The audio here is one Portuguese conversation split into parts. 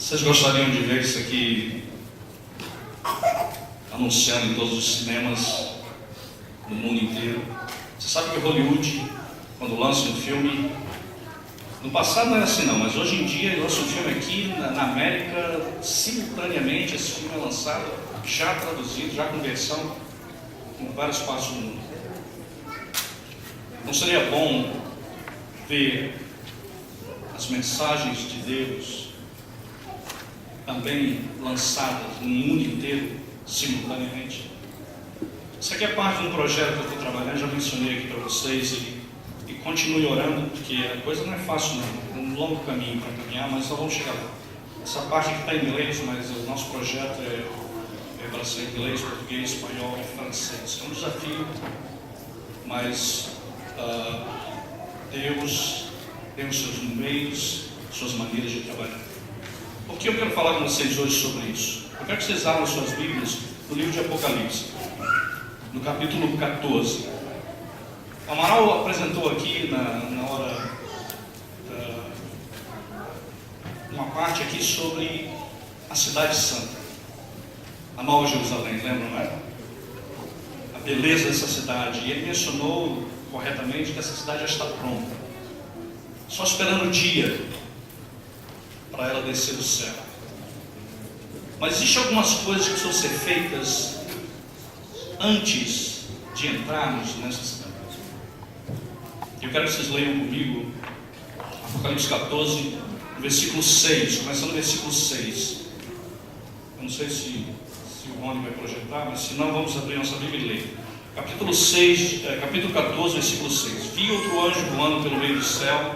Vocês gostariam de ver isso aqui anunciando em todos os cinemas no mundo inteiro? Você sabe que Hollywood, quando lança um filme, no passado não era assim não, mas hoje em dia lança um filme aqui na América, simultaneamente esse filme é lançado, já traduzido, já com versão em várias partes do mundo. Não seria bom ver as mensagens de Deus também lançadas no mundo inteiro, simultaneamente? Isso aqui é parte de um projeto que eu estou trabalhando, já mencionei aqui para vocês, e continue orando, porque a coisa não é fácil não, é um longo caminho para caminhar, mas só vamos chegar lá. Essa parte aqui está em inglês, mas o nosso projeto é para ser inglês, português, espanhol e francês. É um desafio, mas Deus tem os seus meios, suas maneiras de trabalhar. O que eu quero falar com vocês hoje sobre isso? Eu quero que vocês abram suas Bíblias no livro de Apocalipse, no capítulo 14. O Amaral apresentou aqui na hora uma parte aqui sobre a cidade santa, a Nova Jerusalém, lembram, não é? A beleza dessa cidade. E ele mencionou corretamente que essa cidade já está pronta, só esperando o dia para ela descer do céu. Mas existem algumas coisas que precisam ser feitas antes de entrarmos nessa cidade. Eu quero que vocês leiam comigo Apocalipse 14, versículo 6, começando no versículo 6. Eu não sei se o Rony vai projetar, mas se não, vamos abrir nossa Bíblia e ler. Capítulo 14, versículo 6. Vi outro anjo voando pelo meio do céu,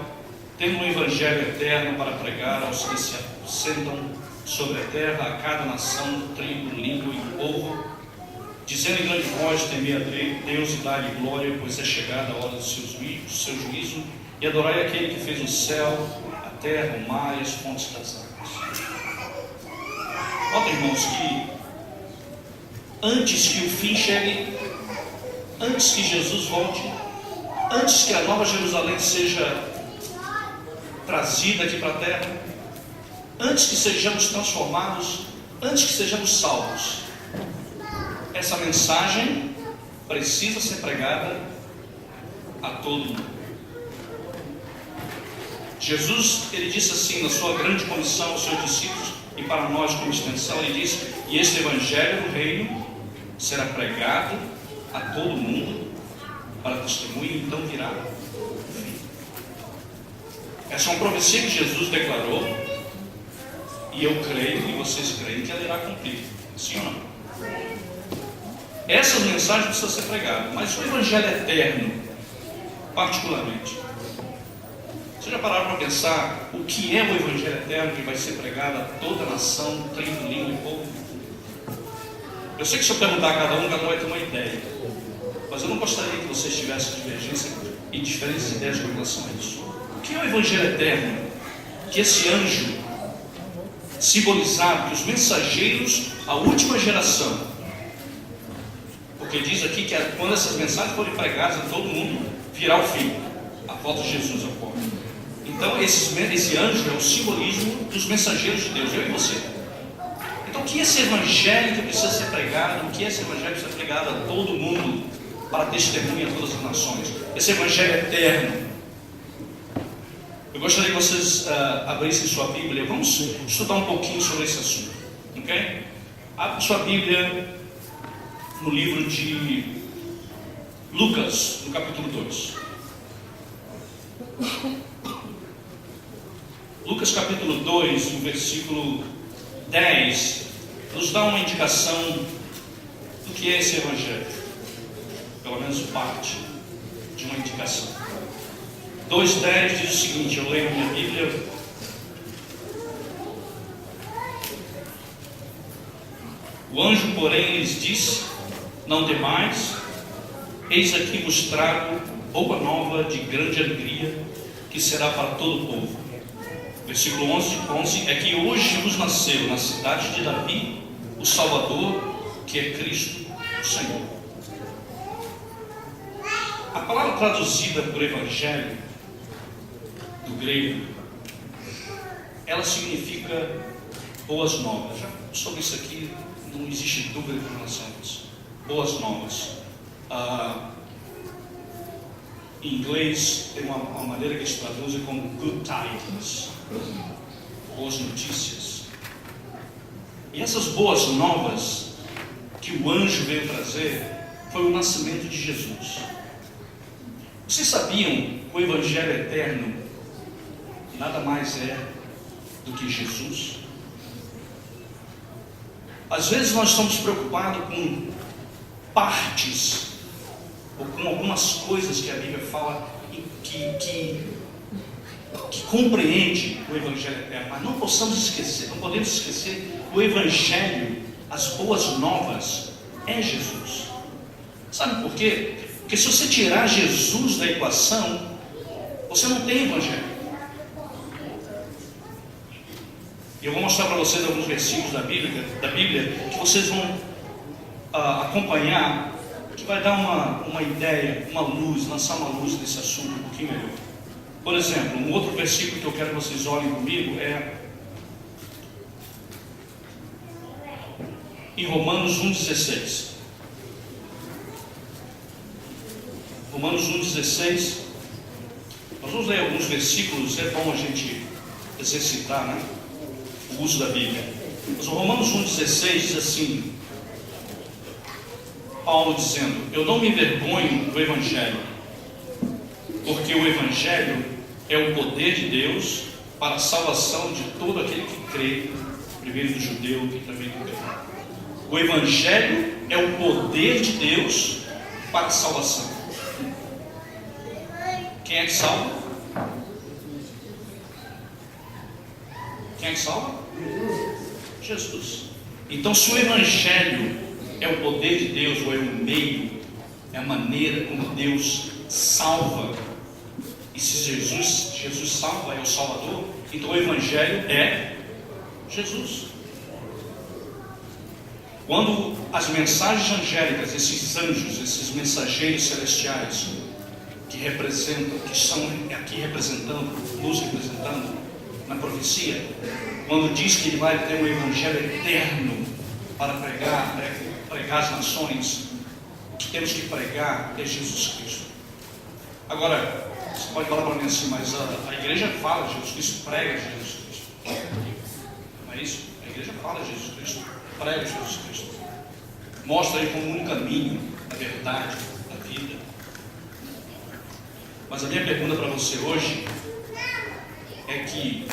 tendo um evangelho eterno para pregar aos que se assentam sobre a terra, a cada nação, tribo, língua e povo, dizendo em grande voz: temei a Deus e dai-lhe glória, pois é chegada a hora do seu juízo, e adorai aquele que fez o céu, a terra, o mar e as fontes das águas. Nota, irmãos, que antes que o fim chegue, antes que Jesus volte, antes que a Nova Jerusalém seja trazida aqui para a terra, antes que sejamos transformados, antes que sejamos salvos, essa mensagem precisa ser pregada a todo mundo. Jesus, ele disse assim na sua grande comissão aos seus discípulos e para nós como extensão, ele disse: e este evangelho do reino será pregado a todo mundo para testemunho, então virá o fim. Essa é uma profecia que Jesus declarou, e eu creio, e vocês creem, que ela irá cumprir. Sim ou não? Essas mensagens precisam ser pregadas, mas o evangelho eterno, particularmente, vocês já pararam para pensar o que é o evangelho eterno que vai ser pregado a toda nação, tribo, língua e povo? Eu sei que se eu perguntar a cada um vai ter uma ideia, mas eu não gostaria que vocês tivessem divergência e diferentes ideias com relação a isso. O que é o evangelho eterno? Que esse anjo simbolizava que os mensageiros, a última geração, porque diz aqui que quando essas mensagens forem pregadas a todo mundo, virá o fim, a volta de Jesus ocorre. Então esse anjo é o simbolismo dos mensageiros de Deus, eu e você. Então o que é esse evangelho que precisa ser pregado? O que é esse evangelho que precisa ser pregado a todo mundo para testemunhar a todas as nações? Esse evangelho eterno. Eu gostaria que vocês abrissem sua Bíblia. Vamos estudar um pouquinho sobre esse assunto, ok? Abra sua Bíblia no livro de Lucas, no capítulo 2. Lucas capítulo 2, no versículo 10, nos dá uma indicação do que é esse evangelho. Pelo menos parte de uma indicação. 2,10 diz o seguinte, eu leio a minha Bíblia: o anjo, porém, lhes disse: não temais, eis aqui vos trago boa nova de grande alegria, que será para todo o povo. Versículo 11 é que hoje vos nasceu na cidade de Davi o Salvador, que é Cristo, o Senhor. A palavra traduzida por evangelho, do grego, ela significa Boas novas. Já sobre isso aqui não existe dúvida com relação a isso. Boas novas. Em inglês tem uma maneira que eles traduzem como good tidings, boas notícias. E essas boas novas que o anjo veio trazer foi o nascimento de Jesus. Vocês sabiam que o Evangelho eterno nada mais é do que Jesus? Às vezes nós estamos preocupados com partes ou com algumas coisas que a Bíblia fala que compreende o Evangelho eterno, mas não podemos esquecer que o Evangelho, as boas novas, é Jesus. Sabe por quê? Porque se você tirar Jesus da equação, você não tem Evangelho. E eu vou mostrar para vocês alguns versículos da Bíblia que vocês vão acompanhar, que vai dar uma ideia, uma luz, lançar uma luz nesse assunto um pouquinho melhor. Por exemplo, um outro versículo que eu quero que vocês olhem comigo é em Romanos 1,16. Romanos 1,16. Nós vamos ler alguns versículos, é bom a gente exercitar, né, o uso da Bíblia. Mas o Romanos 1,16 diz assim, Paulo dizendo: eu não me envergonho do Evangelho, porque o Evangelho é o poder de Deus para a salvação de todo aquele que crê, primeiro do judeu e também do grego. O Evangelho é o poder de Deus para a salvação. Quem é que salva? Quem é que salva? Jesus. Então, se o Evangelho é o poder de Deus, ou é o meio, é a maneira como Deus salva, e se Jesus salva, é o Salvador, então o Evangelho é Jesus. Quando as mensagens angélicas, esses anjos, esses mensageiros celestiais, que representam, que estão aqui representando, nos representando na profecia, quando diz que ele vai ter um Evangelho eterno para pregar as nações, o que temos que pregar é Jesus Cristo. Agora, você pode falar para mim assim, mas a igreja fala Jesus Cristo, prega Jesus Cristo. Não é isso? A igreja fala Jesus Cristo, prega Jesus Cristo. Mostra ele como um caminho, a verdade, a vida. Mas a minha pergunta para você hoje é que,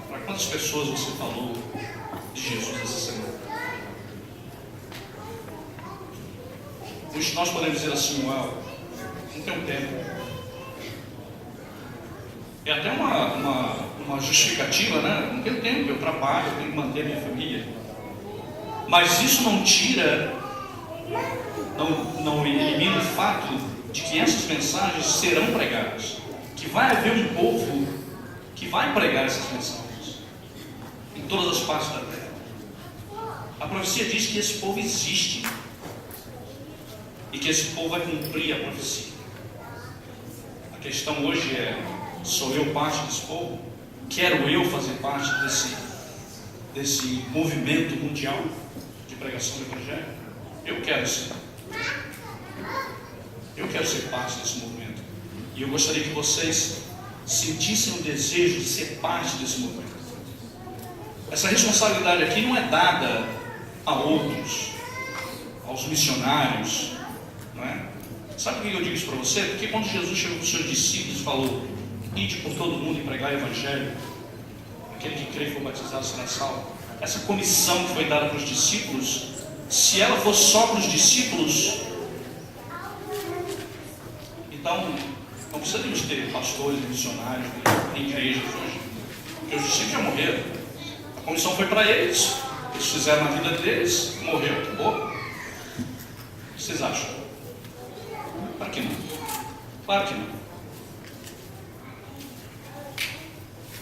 para quantas pessoas você falou de Jesus essa semana? Hoje nós podemos dizer assim, não tenho tempo. É até uma justificativa, né? Não tenho tempo, eu trabalho, eu tenho que manter a minha família. Mas isso não tira, não elimina o fato de que essas mensagens serão pregadas. Que vai haver um povo que vai pregar essas mensagens em todas as partes da terra. A profecia diz que esse povo existe e que esse povo vai cumprir a profecia. A questão hoje é: sou eu parte desse povo? Quero eu fazer parte desse movimento mundial de pregação do Evangelho? Eu quero ser. Eu quero ser parte desse movimento. E eu gostaria que vocês sentissem o desejo de ser parte desse movimento. Essa responsabilidade aqui não é dada a outros, aos missionários, não é? Sabe por que eu digo isso para você? Porque quando Jesus chegou para os seus discípulos e falou: ide por todo mundo e pregar o Evangelho, aquele que crê e for batizado será salvo. Essa comissão que foi dada para os discípulos, se ela fosse só para os discípulos, então não precisamos ter pastores, missionários, nem igrejas hoje, porque os discípulos já morreram. A comissão foi para eles, eles fizeram a vida deles, morreram, acabou. O que vocês acham? Claro que não. Claro que não.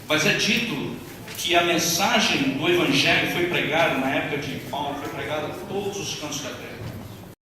Mas é dito que a mensagem do Evangelho foi pregada na época de Paulo, foi pregada a todos os cantos da terra.